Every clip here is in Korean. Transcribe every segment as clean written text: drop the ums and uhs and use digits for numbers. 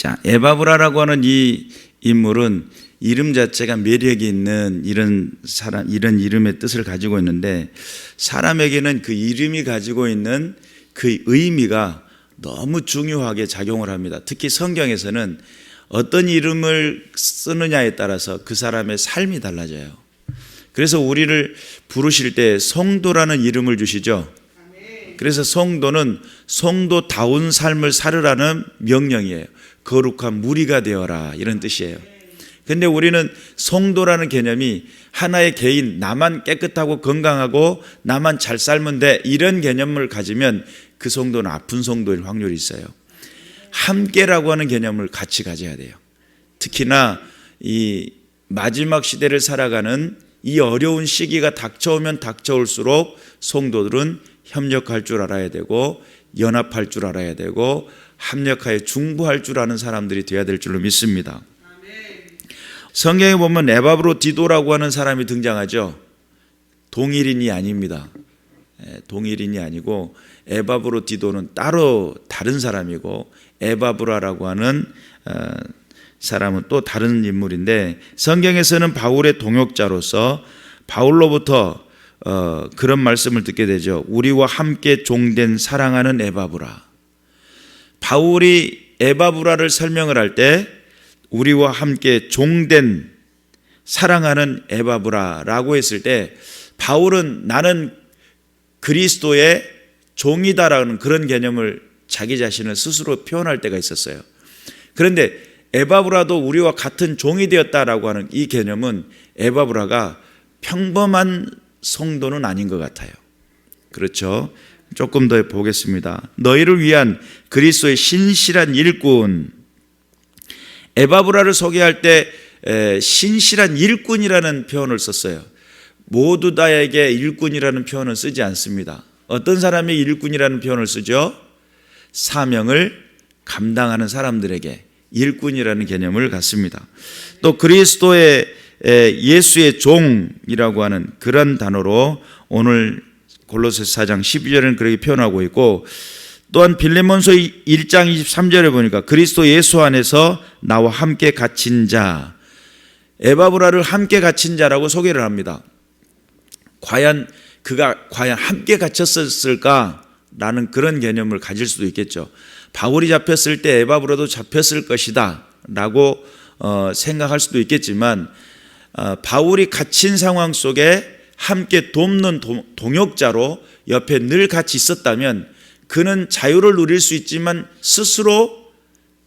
자, 에바브라라고 하는 이 인물은 이름 자체가 매력이 있는 이런 사람, 이런 이름의 뜻을 가지고 있는데, 사람에게는 그 이름이 가지고 있는 그 의미가 너무 중요하게 작용을 합니다. 특히 성경에서는 어떤 이름을 쓰느냐에 따라서 그 사람의 삶이 달라져요. 그래서 우리를 부르실 때 성도라는 이름을 주시죠. 그래서 성도는 성도다운 삶을 살으라는 명령이에요. 거룩한 무리가 되어라, 이런 뜻이에요. 근데 우리는 성도라는 개념이 하나의 개인, 나만 깨끗하고 건강하고 나만 잘 살면 돼, 이런 개념을 가지면 그 성도는 아픈 성도일 확률이 있어요. 함께라고 하는 개념을 같이 가져야 돼요. 특히나 이 마지막 시대를 살아가는 이 어려운 시기가 닥쳐오면 닥쳐올수록 성도들은 협력할 줄 알아야 되고, 연합할 줄 알아야 되고, 합력하여 중보할 줄 아는 사람들이 되어야 될 줄로 믿습니다. 성경에 보면 에바브로디도라고 하는 사람이 등장하죠. 동일인이 아닙니다. 동일인이 아니고 에바브로디도는 따로 다른 사람이고, 에바브라라고 하는 사람은 또 다른 인물인데, 성경에서는 바울의 동역자로서 바울로부터 그런 말씀을 듣게 되죠. 우리와 함께 종된 사랑하는 에바브라. 바울이 에바브라를 설명을 할 때 우리와 함께 종된 사랑하는 에바브라라고 했을 때, 바울은 나는 그리스도의 종이다라는 그런 개념을 자기 자신을 스스로 표현할 때가 있었어요. 그런데 에바브라도 우리와 같은 종이 되었다라고 하는 이 개념은 에바브라가 평범한 성도는 아닌 것 같아요. 그렇죠? 조금 더 보겠습니다. 너희를 위한 그리스도의 신실한 일꾼. 에바브라를 소개할 때 신실한 일꾼이라는 표현을 썼어요. 모두 다에게 일꾼이라는 표현은 쓰지 않습니다. 어떤 사람이 일꾼이라는 표현을 쓰죠? 사명을 감당하는 사람들에게 일꾼이라는 개념을 갖습니다. 또 그리스도의 예수의 종이라고 하는 그런 단어로 오늘 골로새서 4장 12절에는 그렇게 표현하고 있고, 또한 빌레몬서 1장 23절에 보니까 그리스도 예수 안에서 나와 함께 갇힌 자, 에바브라를 함께 갇힌 자라고 소개를 합니다. 과연 그가 함께 갇혔을까라는 그런 개념을 가질 수도 있겠죠. 바울이 잡혔을 때 에바브라도 잡혔을 것이다 라고 생각할 수도 있겠지만, 바울이 갇힌 상황 속에 함께 돕는 동역자로 옆에 늘 같이 있었다면 그는 자유를 누릴 수 있지만 스스로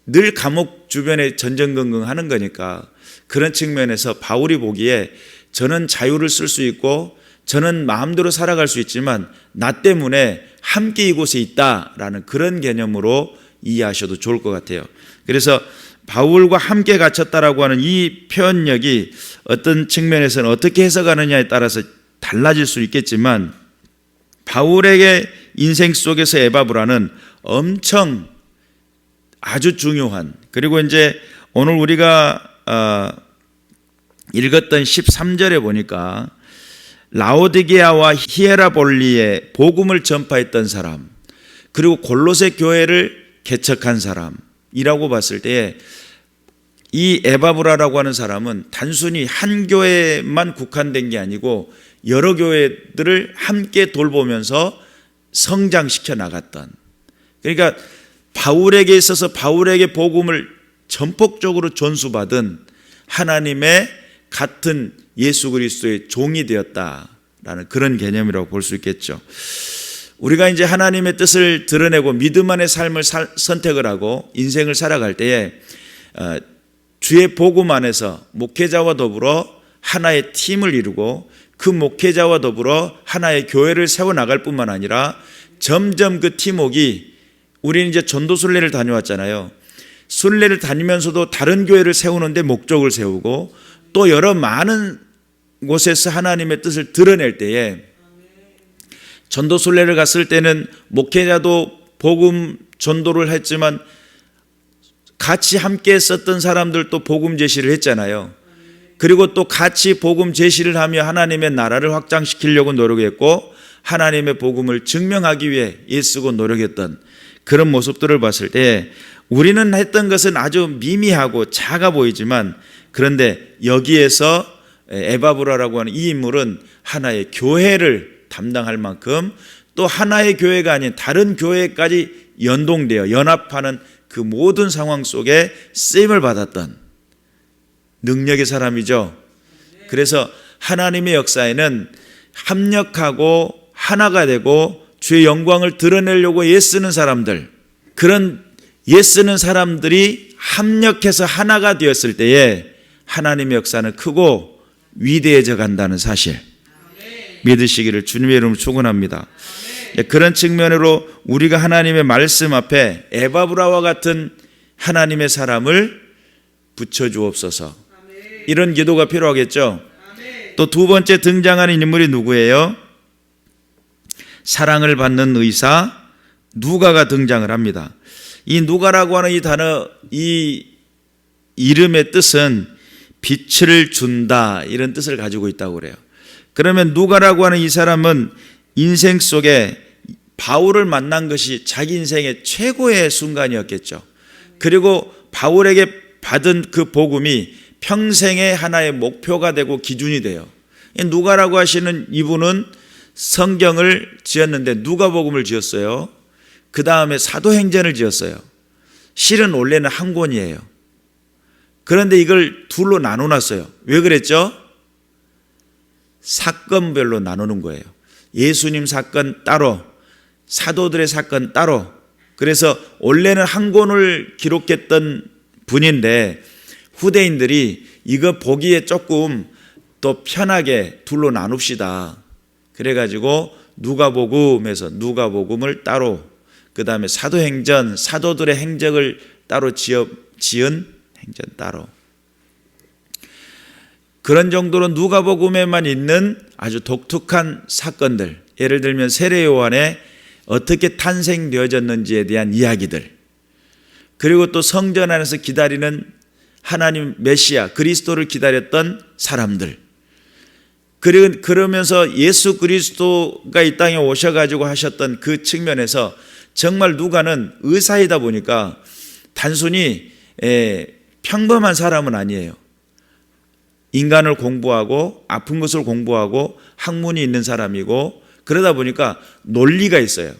늘 감옥 주변에 전전긍긍하는 거니까, 그런 측면에서 바울이 보기에 저는 자유를 쓸 수 있고 저는 마음대로 살아갈 수 있지만 나 때문에 함께 이곳에 있다라는 그런 개념으로 이해하셔도 좋을 것 같아요. 그래서 바울과 함께 갇혔다라고 하는 이 표현력이 어떤 측면에서는 어떻게 해석하느냐에 따라서 달라질 수 있겠지만, 바울에게 인생 속에서 에바브라는 엄청 아주 중요한, 그리고 이제 오늘 우리가 읽었던 13절에 보니까 라오디게아와 히에라볼리에 복음을 전파했던 사람, 그리고 골로새 교회를 개척한 사람이라고 봤을 때, 이 에바브라라고 하는 사람은 단순히 한 교회만 국한된 게 아니고 여러 교회들을 함께 돌보면서 성장시켜 나갔던, 그러니까 바울에게 있어서 바울에게 복음을 전폭적으로 전수받은 하나님의 같은 예수 그리스도의 종이 되었다라는 그런 개념이라고 볼 수 있겠죠. 우리가 이제 하나님의 뜻을 드러내고 믿음 안의 삶을 선택을 하고 인생을 살아갈 때에 주의 복음 안에서 목회자와 더불어 하나의 팀을 이루고 그 목회자와 더불어 하나의 교회를 세워나갈 뿐만 아니라 점점 그 팀워크가, 우리는 이제 전도 순례를 다녀왔잖아요. 순례를 다니면서도 다른 교회를 세우는데 목적을 세우고 또 여러 많은 곳에서 하나님의 뜻을 드러낼 때에, 전도 순례를 갔을 때는 목회자도 복음 전도를 했지만 같이 함께 했었던 사람들도 복음 제시를 했잖아요. 그리고 또 같이 복음 제시를 하며 하나님의 나라를 확장시키려고 노력했고 하나님의 복음을 증명하기 위해 애쓰고 노력했던, 그런 모습들을 봤을 때 우리는 했던 것은 아주 미미하고 작아 보이지만, 그런데 여기에서 에바브라라고 하는 이 인물은 하나의 교회를 담당할 만큼, 또 하나의 교회가 아닌 다른 교회까지 연동되어 연합하는 그 모든 상황 속에 쓰임을 받았던 능력의 사람이죠. 그래서 하나님의 역사에는 합력하고 하나가 되고 주의 영광을 드러내려고 애쓰는 사람들, 그런 애쓰는 사람들이 합력해서 하나가 되었을 때에 하나님의 역사는 크고 위대해져 간다는 사실 믿으시기를 주님의 이름으로 축원합니다. 그런 측면으로 우리가 하나님의 말씀 앞에 에바브라와 같은 하나님의 사람을 붙여주옵소서, 이런 기도가 필요하겠죠. 또 두 번째 등장하는 인물이 누구예요? 사랑을 받는 의사 누가가 등장을 합니다. 이 누가라고 하는 이 단어, 이 이름의 뜻은 빛을 준다, 이런 뜻을 가지고 있다고 그래요. 그러면 누가라고 하는 이 사람은 인생 속에 바울을 만난 것이 자기 인생의 최고의 순간이었겠죠. 그리고 바울에게 받은 그 복음이 평생의 하나의 목표가 되고 기준이 돼요. 누가라고 하시는 이분은 성경을 지었는데 누가복음을 지었어요. 그 다음에 사도행전을 지었어요. 실은 원래는 한 권이에요. 그런데 이걸 둘로 나눠놨어요. 왜 그랬죠? 사건별로 나누는 거예요. 예수님 사건 따로, 사도들의 사건 따로. 그래서 원래는 한 권을 기록했던 분인데 후대인들이 이거 보기에 조금 또 편하게 둘로 나눕시다. 그래가지고 누가복음에서 누가복음을 따로, 그 다음에 사도행전, 사도들의 행적을 따로 지은 행전 따로. 그런 정도로 누가복음에만 있는 아주 독특한 사건들, 예를 들면 세례 요한의 어떻게 탄생되어졌는지에 대한 이야기들, 그리고 또 성전 안에서 기다리는 하나님 메시아 그리스도를 기다렸던 사람들, 그리고 그러면서 예수 그리스도가 이 땅에 오셔가지고 하셨던 그 측면에서 정말 누가는 의사이다 보니까 단순히 평범한 사람은 아니에요. 인간을 공부하고 아픈 것을 공부하고 학문이 있는 사람이고, 그러다 보니까 논리가 있어요.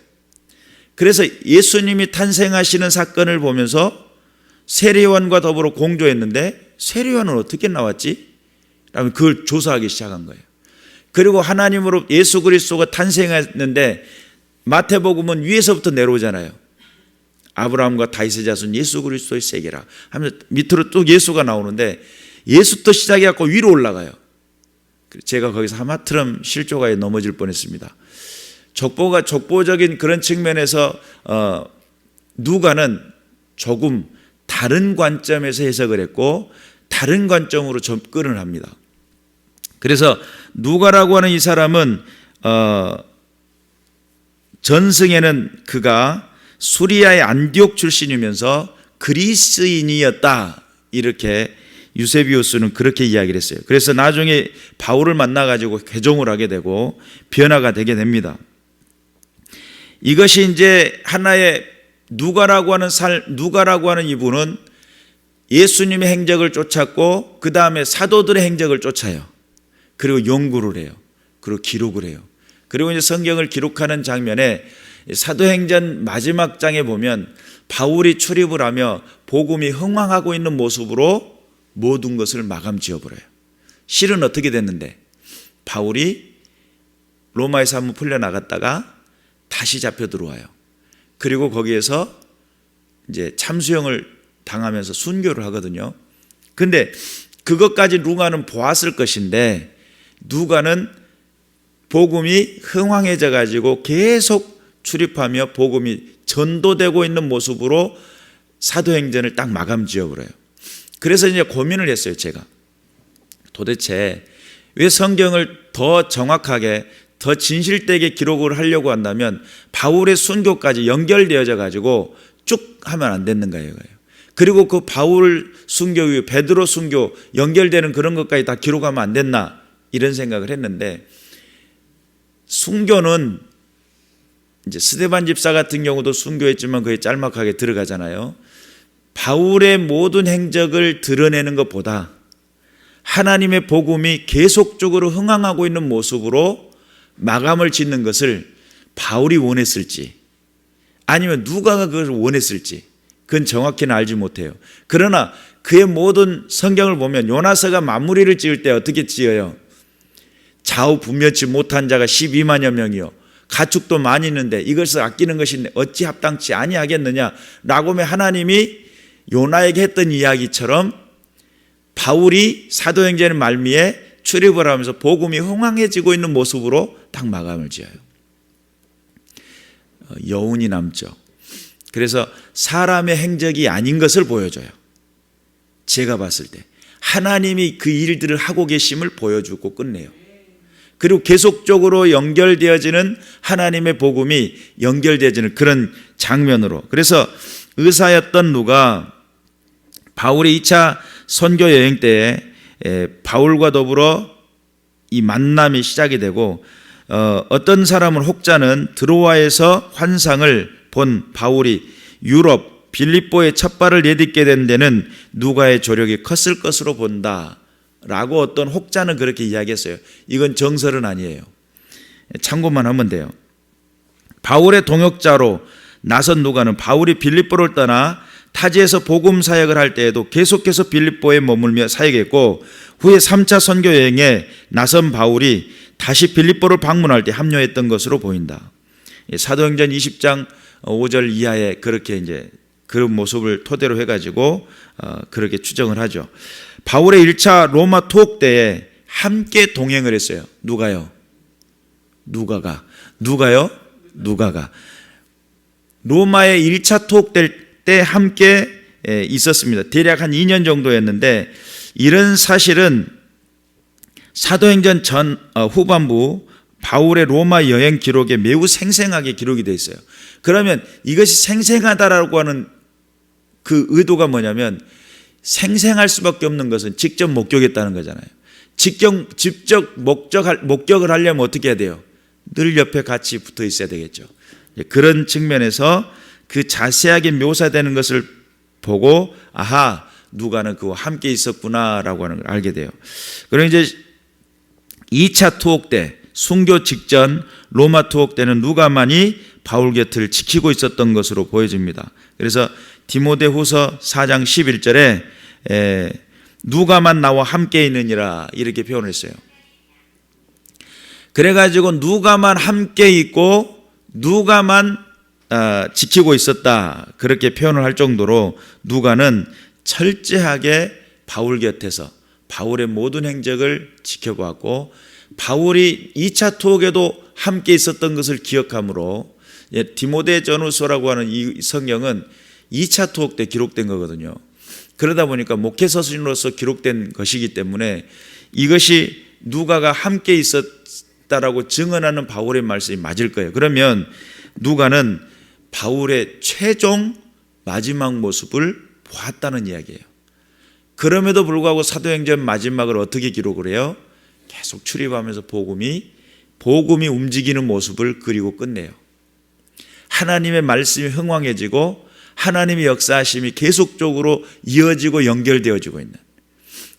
그래서 예수님이 탄생하시는 사건을 보면서 세례요한과 더불어 공조했는데 세례요한은 어떻게 나왔지? 라면 그걸 조사하기 시작한 거예요. 그리고 하나님으로 예수 그리스도가 탄생했는데 마태복음은 위에서부터 내려오잖아요. 아브라함과 다윗의 자손 예수 그리스도의 세계라 하면서 밑으로 또 예수가 나오는데 예수부터 시작해갖고 위로 올라가요. 제가 거기서 하마터면 실족하에 넘어질 뻔했습니다. 족보적인 그런 측면에서 누가는 조금 다른 관점에서 해석을 했고 다른 관점으로 접근을 합니다. 그래서 누가라고 하는 이 사람은 전승에는 그가 수리아의 안디옥 출신이면서 그리스인이었다, 이렇게 유세비우스는 그렇게 이야기를 했어요. 그래서 나중에 바울을 만나가지고 개종을 하게 되고 변화가 되게 됩니다. 이것이 이제 하나의 누가라고 하는 이분은 예수님의 행적을 쫓았고 그 다음에 사도들의 행적을 쫓아요. 그리고 연구를 해요. 그리고 기록을 해요. 그리고 이제 성경을 기록하는 장면에 사도행전 마지막 장에 보면 바울이 출입을 하며 복음이 흥황하고 있는 모습으로 모든 것을 마감 지어버려요. 실은 어떻게 됐는데 바울이 로마에서 한번 풀려나갔다가 다시 잡혀 들어와요. 그리고 거기에서 이제 참수형을 당하면서 순교를 하거든요. 근데 그것까지 누가는 보았을 것인데 누가는 복음이 흥황해져 가지고 계속 출입하며 복음이 전도되고 있는 모습으로 사도행전을 딱 마감 지어버려요. 그래서 이제 고민을 했어요. 제가 도대체 왜 성경을 더 정확하게 더 진실되게 기록을 하려고 한다면 바울의 순교까지 연결되어져 가지고 쭉 하면 안 됐는가요? 그리고 그 바울 순교 이후 베드로 순교 연결되는 그런 것까지 다 기록하면 안 됐나, 이런 생각을 했는데 순교는 이제 스데반 집사 같은 경우도 순교했지만 그에 짤막하게 들어가잖아요. 바울의 모든 행적을 드러내는 것보다 하나님의 복음이 계속적으로 흥황하고 있는 모습으로 마감을 짓는 것을 바울이 원했을지 아니면 누가가 그걸 원했을지 그건 정확히는 알지 못해요. 그러나 그의 모든 성경을 보면 요나서가 마무리를 지을 때 어떻게 지어요? 좌우 분별치 못한 자가 12만여 명이요 가축도 많이 있는데 이것을 아끼는 것이 어찌 합당치 아니하겠느냐라고 하면 하나님이 요나에게 했던 이야기처럼 바울이 사도행전의 말미에 출입을 하면서 복음이 흥황해지고 있는 모습으로 딱 마감을 지어요. 여운이 남죠. 그래서 사람의 행적이 아닌 것을 보여줘요. 제가 봤을 때 하나님이 그 일들을 하고 계심을 보여주고 끝내요. 그리고 계속적으로 연결되어지는 하나님의 복음이 연결되어지는 그런 장면으로. 그래서 의사였던 누가 바울의 2차 선교 여행 때에 바울과 더불어 이 만남이 시작이 되고 어떤 사람은 혹자는 드로아에서 환상을 본 바울이 유럽 빌립보에 첫 발을 내딛게 된 데는 누가의 조력이 컸을 것으로 본다 라고 어떤 혹자는 그렇게 이야기했어요. 이건 정설은 아니에요. 참고만 하면 돼요. 바울의 동역자로 나선 누가는 바울이 빌립보를 떠나 타지에서 복음 사역을 할 때에도 계속해서 빌립보에 머물며 사역했고 후에 3차 선교 여행에 나선 바울이 다시 빌립보를 방문할 때 합류했던 것으로 보인다. 사도행전 20장 5절 이하에 그렇게 이제 그런 모습을 토대로 해가지고 그렇게 추정을 하죠. 바울의 1차 로마 투옥 때에 함께 동행을 했어요. 누가요? 누가가. 로마의 1차 투옥 때 함께 있었습니다. 대략 한 2년 정도였는데 이런 사실은 사도행전 후반부 바울의 로마 여행 기록에 매우 생생하게 기록이 되어 있어요. 그러면 이것이 생생하다라고 하는 그 의도가 뭐냐면 생생할 수밖에 없는 것은 직접 목격했다는 거잖아요. 직접 목격을 하려면 어떻게 해야 돼요? 늘 옆에 같이 붙어 있어야 되겠죠. 그런 측면에서 그 자세하게 묘사되는 것을 보고 아하 누가는 그와 함께 있었구나라고 하는 걸 알게 돼요. 그리고 이제 2차 투옥 때 순교 직전 로마 투옥 때는 누가만이 바울 곁을 지키고 있었던 것으로 보여집니다. 그래서 디모데후서 4장 11절에 누가만 나와 함께 있느니라 이렇게 표현했어요. 그래가지고 누가만 함께 있고 누가만 지키고 있었다 그렇게 표현을 할 정도로 누가는 철저하게 바울 곁에서 바울의 모든 행적을 지켜보았고 바울이 2차 투옥에도 함께 있었던 것을 기억하므로 디모데 전후서라고 하는 이 성경은 2차 투옥 때 기록된 거거든요. 그러다 보니까 목회서신으로서 기록된 것이기 때문에 이것이 누가가 함께 있었다라고 증언하는 바울의 말씀이 맞을 거예요. 그러면 누가는 바울의 최종 마지막 모습을 보았다는 이야기예요. 그럼에도 불구하고 사도행전 마지막을 어떻게 기록을 해요? 계속 출입하면서 복음이 움직이는 모습을 그리고 끝내요. 하나님의 말씀이 흥황해지고 하나님의 역사하심이 계속적으로 이어지고 연결되어지고 있는.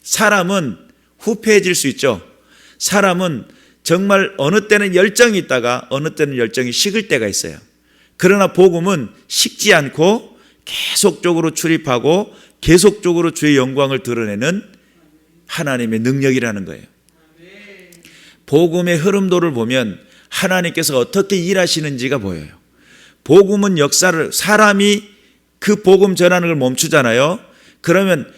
사람은 후패해질 수 있죠. 사람은 정말 어느 때는 열정이 있다가 어느 때는 열정이 식을 때가 있어요. 그러나 복음은 식지 않고 계속적으로 출입하고 계속적으로 주의 영광을 드러내는 하나님의 능력이라는 거예요. 복음의 흐름도를 보면 하나님께서 어떻게 일하시는지가 보여요. 복음은 역사를 사람이 그 복음 전하는 걸 멈추잖아요. 그러면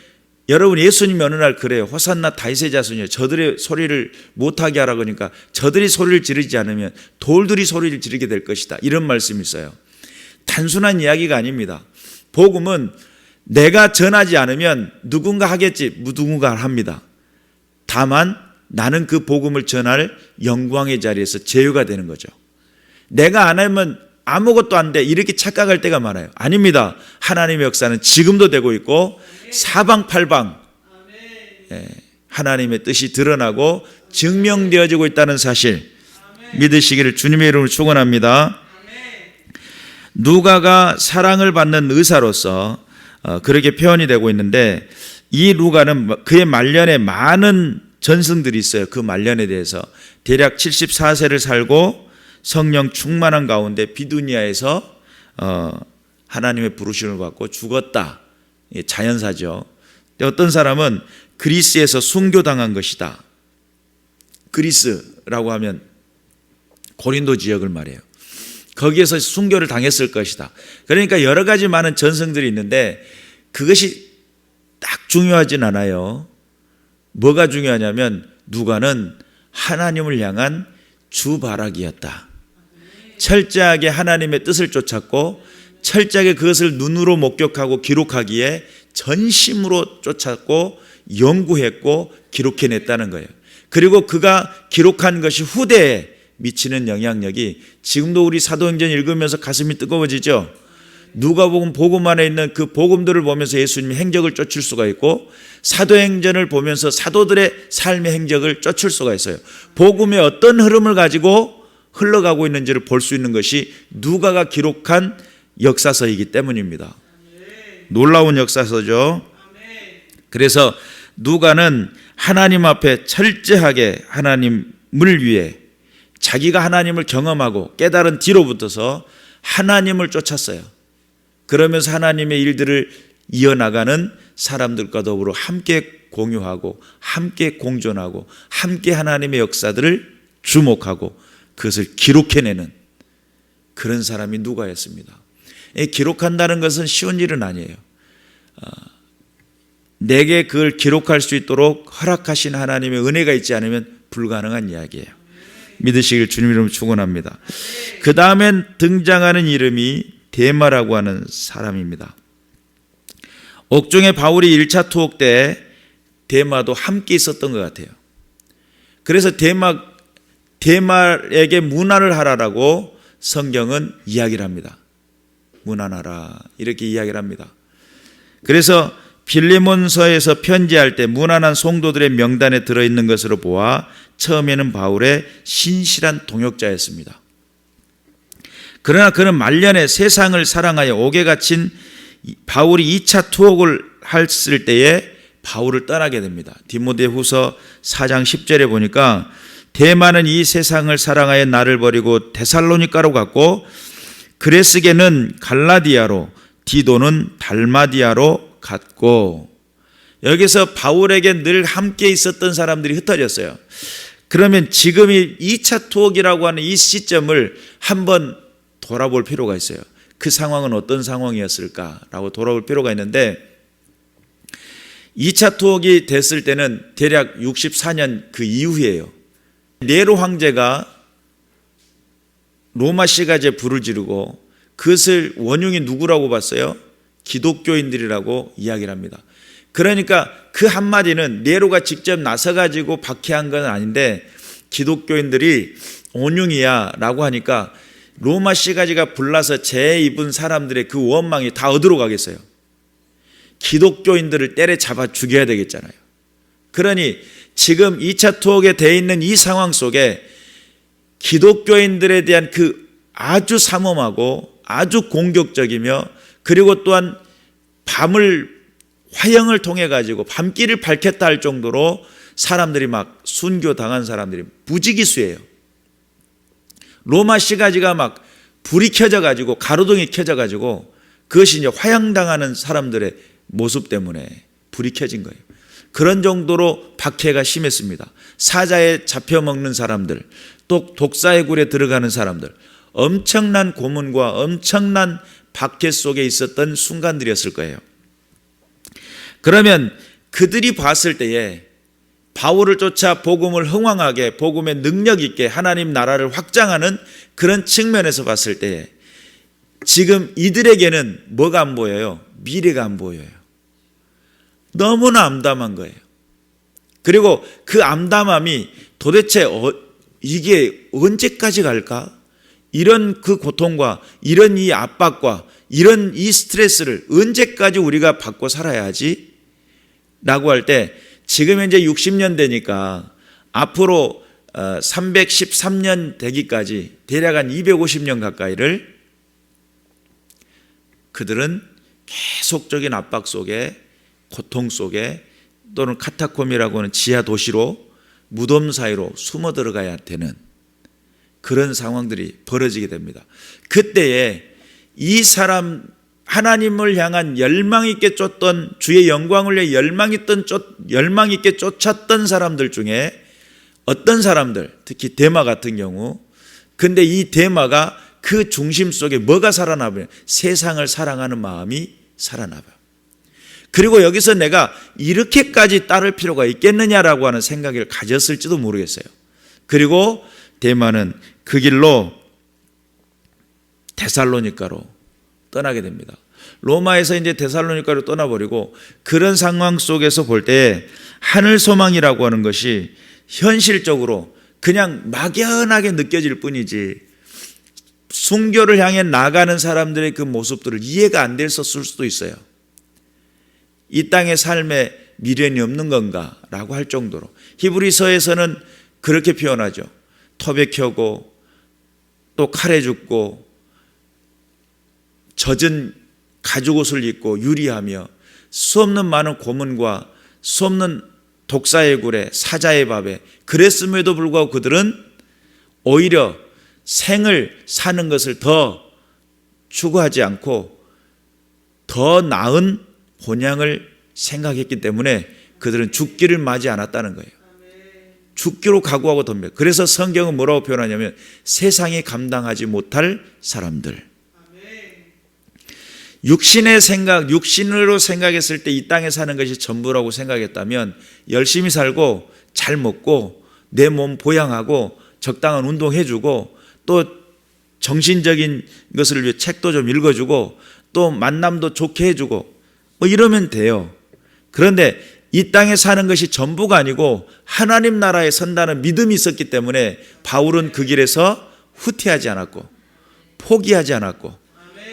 여러분 예수님이 어느 날 그래요. 호산나 다윗의 자손이요 저들의 소리를 못하게 하라 그러니까 저들이 소리를 지르지 않으면 돌들이 소리를 지르게 될 것이다. 이런 말씀이 있어요. 단순한 이야기가 아닙니다. 복음은 내가 전하지 않으면 누군가 하겠지. 누군가 합니다. 다만 나는 그 복음을 전할 영광의 자리에서 제휴가 되는 거죠. 내가 안 하면 아무것도 안 돼 이렇게 착각할 때가 많아요. 아닙니다. 하나님의 역사는 지금도 되고 있고 사방팔방 하나님의 뜻이 드러나고 증명되어지고 있다는 사실 믿으시기를 주님의 이름으로 축원합니다. 누가가 사랑을 받는 의사로서 그렇게 표현이 되고 있는데, 이 누가는 그의 말년에 많은 전승들이 있어요. 그 말년에 대해서 대략 74세를 살고 성령 충만한 가운데 비두니아에서 하나님의 부르심을 받고 죽었다. 자연사죠. 어떤 사람은 그리스에서 순교당한 것이다. 그리스라고 하면 고린도 지역을 말해요. 거기에서 순교를 당했을 것이다. 그러니까 여러 가지 많은 전승들이 있는데 그것이 딱 중요하진 않아요. 뭐가 중요하냐면 누가는 하나님을 향한 주바라기였다. 철저하게 하나님의 뜻을 쫓았고 철저하게 그것을 눈으로 목격하고 기록하기에 전심으로 쫓았고 연구했고 기록해냈다는 거예요. 그리고 그가 기록한 것이 후대에 미치는 영향력이 지금도 우리 사도행전 읽으면서 가슴이 뜨거워지죠. 누가복음 복음 안에 있는 그 복음들을 보면서 예수님의 행적을 쫓을 수가 있고 사도행전을 보면서 사도들의 삶의 행적을 쫓을 수가 있어요. 복음의 어떤 흐름을 가지고 흘러가고 있는지를 볼 수 있는 것이 누가가 기록한 역사서이기 때문입니다. 놀라운 역사서죠. 그래서 누가는 하나님 앞에 철저하게 하나님을 위해 자기가 하나님을 경험하고 깨달은 뒤로 붙어서 하나님을 쫓았어요. 그러면서 하나님의 일들을 이어나가는 사람들과 더불어 함께 공유하고 함께 공존하고 함께 하나님의 역사들을 주목하고 그것을 기록해내는 그런 사람이 누가였습니다. 기록한다는 것은 쉬운 일은 아니에요. 내게 그걸 기록할 수 있도록 허락하신 하나님의 은혜가 있지 않으면 불가능한 이야기예요. 믿으시길 주님 이름으로 축원합니다. 그 다음엔 등장하는 이름이 데마라고 하는 사람입니다. 옥중에 바울이 1차 투옥 때 데마도 함께 있었던 것 같아요. 그래서 데마에게 문안을 하라라고 성경은 이야기를 합니다. 문안하라 이렇게 이야기를 합니다. 그래서 빌레몬서에서 편지할 때 문안한 성도들의 명단에 들어있는 것으로 보아 처음에는 바울의 신실한 동역자였습니다. 그러나 그는 말년에 세상을 사랑하여 옥에 갇힌 바울이 2차 투옥을 했을 때에 바울을 떠나게 됩니다. 디모데후서 4장 10절에 보니까 데마는 이 세상을 사랑하여 나를 버리고 데살로니가로 갔고 그레스게는 갈라디아로 디도는 달마디아로 갔고, 여기서 바울에게 늘 함께 있었던 사람들이 흩어졌어요. 그러면 지금이 2차 투옥이라고 하는 이 시점을 한번 돌아볼 필요가 있어요. 그 상황은 어떤 상황이었을까라고 돌아볼 필요가 있는데 2차 투옥이 됐을 때는 대략 64년 그 이후이에요. 네로 황제가 로마 시가제 불을 지르고 그것을 원흉이 누구라고 봤어요? 기독교인들이라고 이야기를 합니다. 그러니까 그 한마디는 네로가 직접 나서가지고 박해한 건 아닌데 기독교인들이 원흉이야 라고 하니까 로마 시가지가 불나서 죄 입은 사람들의 그 원망이 다 어디로 가겠어요? 기독교인들을 때려잡아 죽여야 되겠잖아요. 그러니 지금 2차 투옥에 돼 있는 이 상황 속에 기독교인들에 대한 그 아주 삼엄하고 아주 공격적이며 그리고 또한 화형을 통해 가지고 밤길을 밝혔다 할 정도로 사람들이 막 순교당한 사람들이 부지기수예요. 로마 시가지가 막 불이 켜져 가지고 가로등이 켜져 가지고 그것이 이제 화형당하는 사람들의 모습 때문에 불이 켜진 거예요. 그런 정도로 박해가 심했습니다. 사자에 잡혀먹는 사람들, 또 독사의 굴에 들어가는 사람들, 엄청난 고문과 엄청난 박해 속에 있었던 순간들이었을 거예요. 그러면 그들이 봤을 때에 바울을 쫓아 복음을 흥왕하게 복음의 능력 있게 하나님 나라를 확장하는 그런 측면에서 봤을 때에 지금 이들에게는 뭐가 안 보여요? 미래가 안 보여요. 너무나 암담한 거예요. 그리고 그 암담함이 도대체 이게 언제까지 갈까? 이런 그 고통과 이런 이 압박과 이런 이 스트레스를 언제까지 우리가 받고 살아야 하지? 라고 할 때 지금 현재 60년 되니까 앞으로 313년 되기까지 대략 한 250년 가까이를 그들은 계속적인 압박 속에, 고통 속에, 또는 카타콤이라고 하는 지하 도시로, 무덤 사이로 숨어 들어가야 되는 그런 상황들이 벌어지게 됩니다. 그때에 이 사람, 하나님을 향한 열망 있게 쫓던, 주의 영광을 위해 열망 있게 쫓았던 사람들 중에 어떤 사람들, 특히 데마 같은 경우, 근데 이 데마가 그 중심 속에 뭐가 살아나면 세상을 사랑하는 마음이 살아나봐요. 그리고 여기서 내가 이렇게까지 따를 필요가 있겠느냐라고 하는 생각을 가졌을지도 모르겠어요. 그리고 데마는 그 길로 데살로니가로 떠나게 됩니다. 로마에서 이제 데살로니가로 떠나버리고, 그런 상황 속에서 볼 때 하늘 소망이라고 하는 것이 현실적으로 그냥 막연하게 느껴질 뿐이지, 순교를 향해 나가는 사람들의 그 모습들을 이해가 안 됐었을 수도 있어요. 이 땅의 삶에 미련이 없는 건가 라고 할 정도로. 히브리서에서는 그렇게 표현하죠. 톱에 켜고 또 칼에 죽고 젖은 가죽옷을 입고 유리하며 수없는 많은 고문과 수없는 독사의 굴에 사자의 밥에, 그랬음에도 불구하고 그들은 오히려 생을 사는 것을 더 추구하지 않고 더 나은 본향을 생각했기 때문에 그들은 죽기를 맞이 않았다는 거예요. 죽기로 각오하고 덤벼. 그래서 성경은 뭐라고 표현하냐면 세상이 감당하지 못할 사람들. 육신의 생각, 육신으로 생각했을 때 이 땅에 사는 것이 전부라고 생각했다면 열심히 살고 잘 먹고 내 몸 보양하고 적당한 운동해주고 또 정신적인 것을 위해 책도 좀 읽어주고 또 만남도 좋게 해주고 뭐 이러면 돼요. 그런데 이 땅에 사는 것이 전부가 아니고 하나님 나라에 선다는 믿음이 있었기 때문에 바울은 그 길에서 후퇴하지 않았고 포기하지 않았고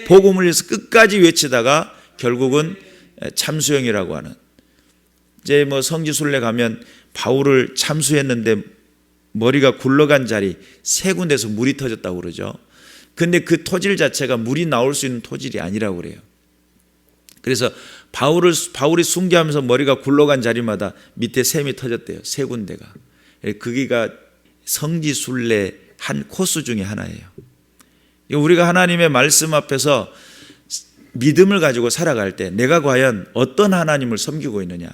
복음을 위해서 끝까지 외치다가 결국은 참수형이라고 하는, 이제 뭐 성지순례 가면 바울을 참수했는데 머리가 굴러간 자리 3군데서 물이 터졌다고 그러죠. 근데 그 토질 자체가 물이 나올 수 있는 토질이 아니라고 그래요. 그래서 바울이 순교하면서 머리가 굴러간 자리마다 밑에 샘이 터졌대요. 3군데가. 거기가 성지순례 한 코스 중에 하나예요. 우리가 하나님의 말씀 앞에서 믿음을 가지고 살아갈 때 내가 과연 어떤 하나님을 섬기고 있느냐.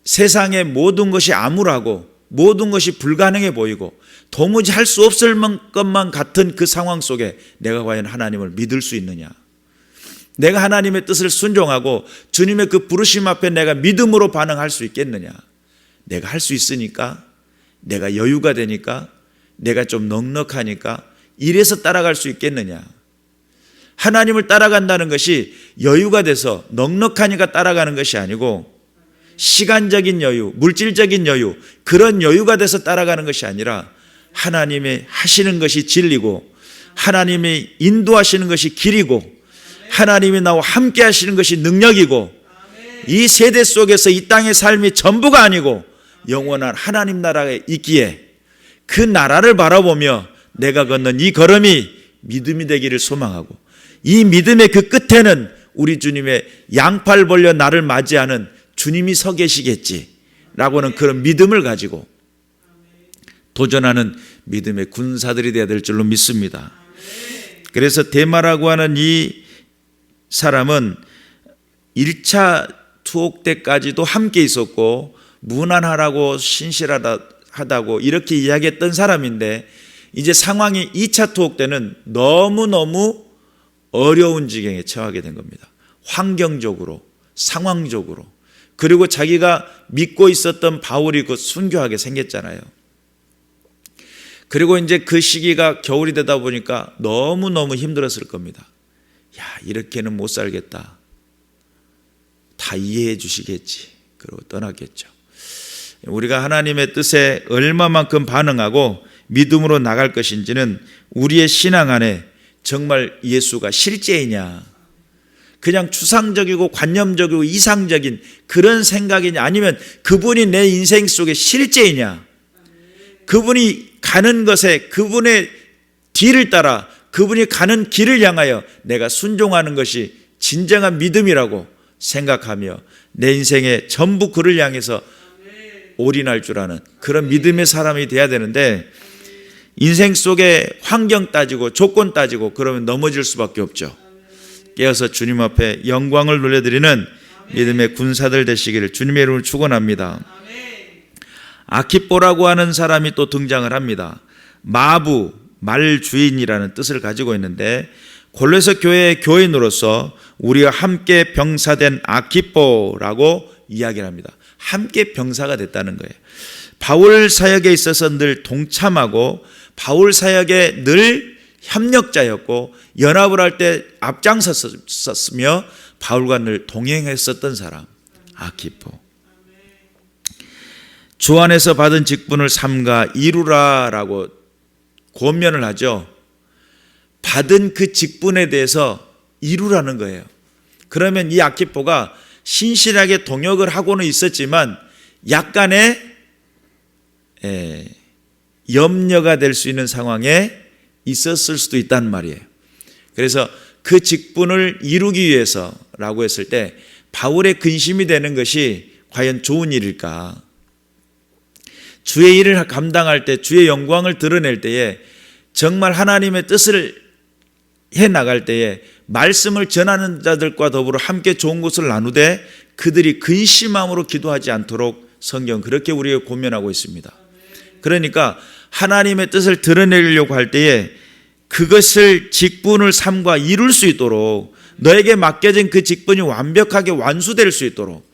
세상의 모든 것이 암울하고 모든 것이 불가능해 보이고 도무지 할 수 없을 것만 같은 그 상황 속에 내가 과연 하나님을 믿을 수 있느냐. 내가 하나님의 뜻을 순종하고 주님의 그 부르심 앞에 내가 믿음으로 반응할 수 있겠느냐. 내가 할 수 있으니까, 내가 여유가 되니까, 내가 좀 넉넉하니까 이래서 따라갈 수 있겠느냐. 하나님을 따라간다는 것이 여유가 돼서 넉넉하니까 따라가는 것이 아니고 시간적인 여유, 물질적인 여유, 그런 여유가 돼서 따라가는 것이 아니라 하나님의 하시는 것이 진리고 하나님이 인도하시는 것이 길이고 하나님이 나와 함께 하시는 것이 능력이고 이 세대 속에서 이 땅의 삶이 전부가 아니고 영원한 하나님 나라에 있기에 그 나라를 바라보며 내가 걷는 이 걸음이 믿음이 되기를 소망하고 이 믿음의 그 끝에는 우리 주님의 양팔 벌려 나를 맞이하는 주님이 서 계시겠지라고는 그런 믿음을 가지고 도전하는 믿음의 군사들이 되어야 될 줄로 믿습니다. 그래서 데마라고 하는 이 사람은 1차 투옥 때까지도 함께 있었고 무난하라고 신실하다고 이렇게 이야기했던 사람인데 이제 상황이 2차 투옥 때는 너무너무 어려운 지경에 처하게 된 겁니다. 환경적으로, 상황적으로. 그리고 자기가 믿고 있었던 바울이 곧 순교하게 생겼잖아요. 그리고 이제 그 시기가 겨울이 되다 보니까 너무너무 힘들었을 겁니다. 야, 이렇게는 못 살겠다. 다 이해해 주시겠지. 그리고 떠났겠죠. 우리가 하나님의 뜻에 얼마만큼 반응하고 믿음으로 나갈 것인지는 우리의 신앙 안에 정말 예수가 실제이냐, 그냥 추상적이고 관념적이고 이상적인 그런 생각이냐, 아니면 그분이 내 인생 속에 실제이냐, 그분이 가는 것에 그분의 뒤를 따라 그분이 가는 길을 향하여 내가 순종하는 것이 진정한 믿음이라고 생각하며 내 인생의 전부 그를 향해서 올인할 줄 아는 그런 믿음의 사람이 돼야 되는데, 인생 속에 환경 따지고 조건 따지고 그러면 넘어질 수밖에 없죠. 깨어서 주님 앞에 영광을 돌려드리는 믿음의 군사들 되시기를 주님의 이름으로 축원합니다. 아키뽀라고 하는 사람이 또 등장을 합니다. 마부, 말주인이라는 뜻을 가지고 있는데, 골로새 교회의 교인으로서 우리와 함께 병사된 아키뽀라고 이야기를 합니다. 함께 병사가 됐다는 거예요. 바울 사역에 있어서 늘 동참하고 바울 사역에 늘 협력자였고 연합을 할 때 앞장섰으며 바울과 늘 동행했었던 사람, 아키포. 주 안에서 받은 직분을 삼가 이루라라고 권면을 하죠. 받은 그 직분에 대해서 이루라는 거예요. 그러면 이 아키포가 신실하게 동역을 하고는 있었지만 약간의 염려가 될 수 있는 상황에 있었을 수도 있단 말이에요. 그래서 그 직분을 이루기 위해서라고 했을 때 바울의 근심이 되는 것이 과연 좋은 일일까? 주의 일을 감당할 때, 주의 영광을 드러낼 때에 정말 하나님의 뜻을 해 나갈 때에 말씀을 전하는 자들과 더불어 함께 좋은 것을 나누되 그들이 근심함으로 기도하지 않도록 성경 그렇게 우리에게 권면하고 있습니다. 그러니까 하나님의 뜻을 드러내려고 할 때에 그것을 직분을 삼가 이룰 수 있도록, 너에게 맡겨진 그 직분이 완벽하게 완수될 수 있도록,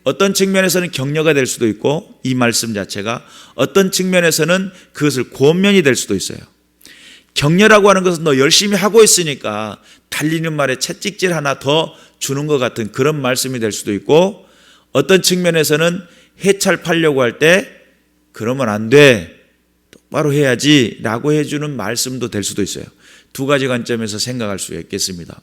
어떤 측면에서는 격려가 될 수도 있고 이 말씀 자체가 어떤 측면에서는 그것을 권면이 될 수도 있어요. 격려라고 하는 것은 너 열심히 하고 있으니까 달리는 말에 채찍질 하나 더 주는 것 같은 그런 말씀이 될 수도 있고, 어떤 측면에서는 해찰 팔려고 할 때 그러면 안 돼, 똑바로 해야지 라고 해주는 말씀도 될 수도 있어요. 두 가지 관점에서 생각할 수 있겠습니다.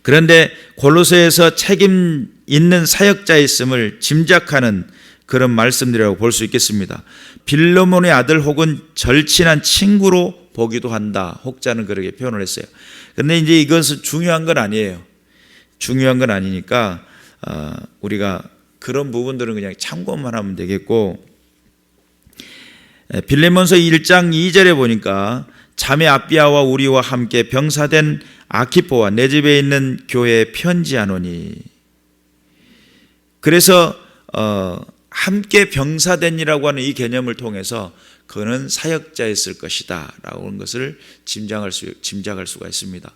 그런데 골로새에서 책임 있는 사역자의 있음을 짐작하는 그런 말씀들이라고 볼 수 있겠습니다. 빌레몬의 아들 혹은 절친한 친구로 보기도 한다. 혹자는 그렇게 표현을 했어요. 그런데 이제 이것은 중요한 건 아니에요. 중요한 건 아니니까 우리가 그런 부분들은 그냥 참고만 하면 되겠고, 빌레몬서 1장 2절에 보니까 자매 아비아와 우리와 함께 병사된 아키포와 내 집에 있는 교회에 편지하노니, 그래서 함께 병사된이라고 하는 이 개념을 통해서 그는 사역자였을 것이다 라고 하는 것을 짐작할 수가 있습니다.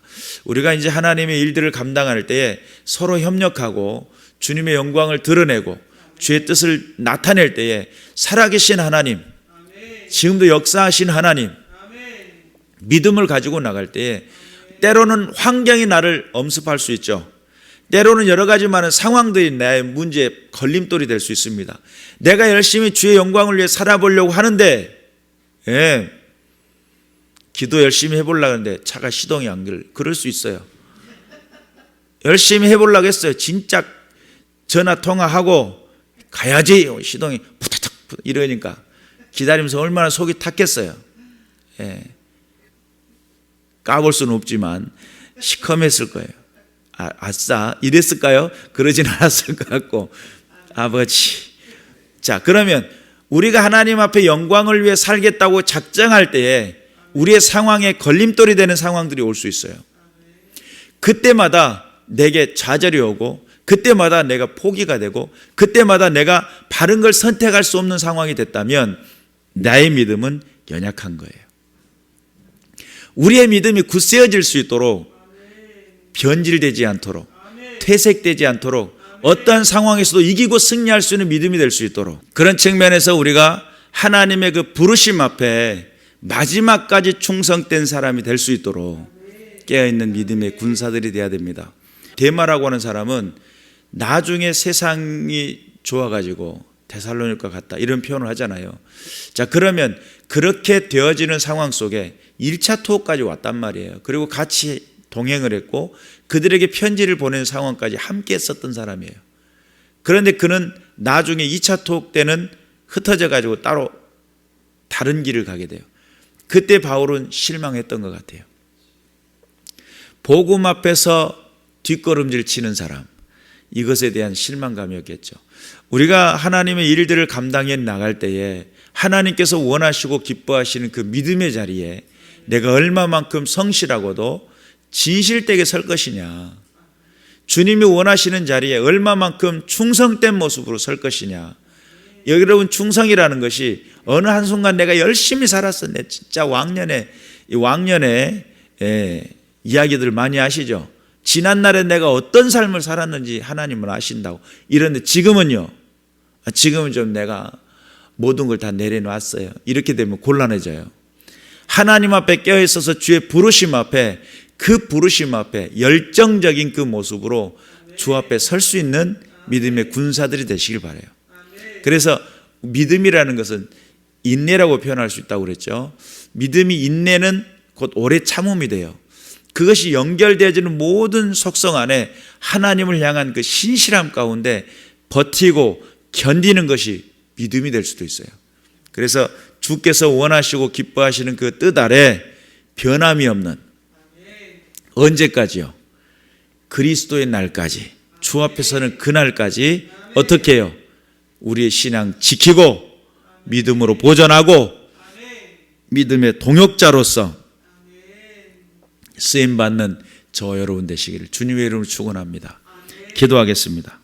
우리가 이제 하나님의 일들을 감당할 때에 서로 협력하고 주님의 영광을 드러내고 주의 뜻을 나타낼 때에 살아계신 하나님, 지금도 역사하신 하나님, 믿음을 가지고 나갈 때에 때로는 환경이 나를 엄습할 수 있죠. 때로는 여러 가지 많은 상황들이 나의 문제에 걸림돌이 될 수 있습니다. 내가 열심히 주의 영광을 위해 살아보려고 하는데, 기도 열심히 해보려고 하는데 차가 시동이 안 그럴 수 있어요. 열심히 해보려고 했어요. 진짜 전화 통화하고 가야지 시동이 푸탁 이러니까 기다리면서 얼마나 속이 탔겠어요. 까볼 수는 없지만 시커맸을 거예요. 아싸 이랬을까요? 그러진 않았을 것 같고, 아버지. 자, 그러면 우리가 하나님 앞에 영광을 위해 살겠다고 작정할 때에 우리의 상황에 걸림돌이 되는 상황들이 올 수 있어요. 그때마다 내게 좌절이 오고, 그때마다 내가 포기가 되고, 그때마다 내가 바른 걸 선택할 수 없는 상황이 됐다면 나의 믿음은 연약한 거예요. 우리의 믿음이 굳세어질 수 있도록, 변질되지 않도록, 퇴색되지 않도록, 어떠한 상황에서도 이기고 승리할 수 있는 믿음이 될 수 있도록, 그런 측면에서 우리가 하나님의 그 부르심 앞에 마지막까지 충성된 사람이 될 수 있도록 깨어있는 믿음의 군사들이 되어야 됩니다. 데마라고 하는 사람은 나중에 세상이 좋아가지고 데살로니가 갔다 이런 표현을 하잖아요. 자, 그러면 그렇게 되어지는 상황 속에 1차 투어까지 왔단 말이에요. 그리고 같이 동행을 했고 그들에게 편지를 보낸 상황까지 함께 했었던 사람이에요. 그런데 그는 나중에 2차 투어 때는 흩어져 가지고 따로 다른 길을 가게 돼요. 그때 바울은 실망했던 것 같아요. 복음 앞에서 뒷걸음질 치는 사람, 이것에 대한 실망감이었겠죠. 우리가 하나님의 일들을 감당해 나갈 때에 하나님께서 원하시고 기뻐하시는 그 믿음의 자리에 내가 얼마만큼 성실하고도 진실되게 설 것이냐, 주님이 원하시는 자리에 얼마만큼 충성된 모습으로 설 것이냐. 여러분, 충성이라는 것이 어느 한순간 내가 열심히 살았어, 내 진짜 왕년에 이야기들 많이 아시죠? 지난날에 내가 어떤 삶을 살았는지 하나님은 아신다고. 이런데 지금은 좀 내가 모든 걸 다 내려놨어요. 이렇게 되면 곤란해져요. 하나님 앞에 껴있어서 주의 부르심 앞에, 그 부르심 앞에 열정적인 그 모습으로 주 앞에 설 수 있는 믿음의 군사들이 되시길 바라요. 그래서 믿음이라는 것은 인내라고 표현할 수 있다고 그랬죠. 믿음이, 인내는 곧 오래 참음이 돼요. 그것이 연결되어지는 모든 속성 안에 하나님을 향한 그 신실함 가운데 버티고 견디는 것이 믿음이 될 수도 있어요. 그래서 주께서 원하시고 기뻐하시는 그 뜻 아래 변함이 없는, 언제까지요? 그리스도의 날까지, 주 앞에서는 그날까지 어떻게 해요? 우리의 신앙 지키고 믿음으로 보존하고 믿음의 동역자로서 쓰임받는 저 여러분 되시기를 주님의 이름으로 축원합니다. 기도하겠습니다.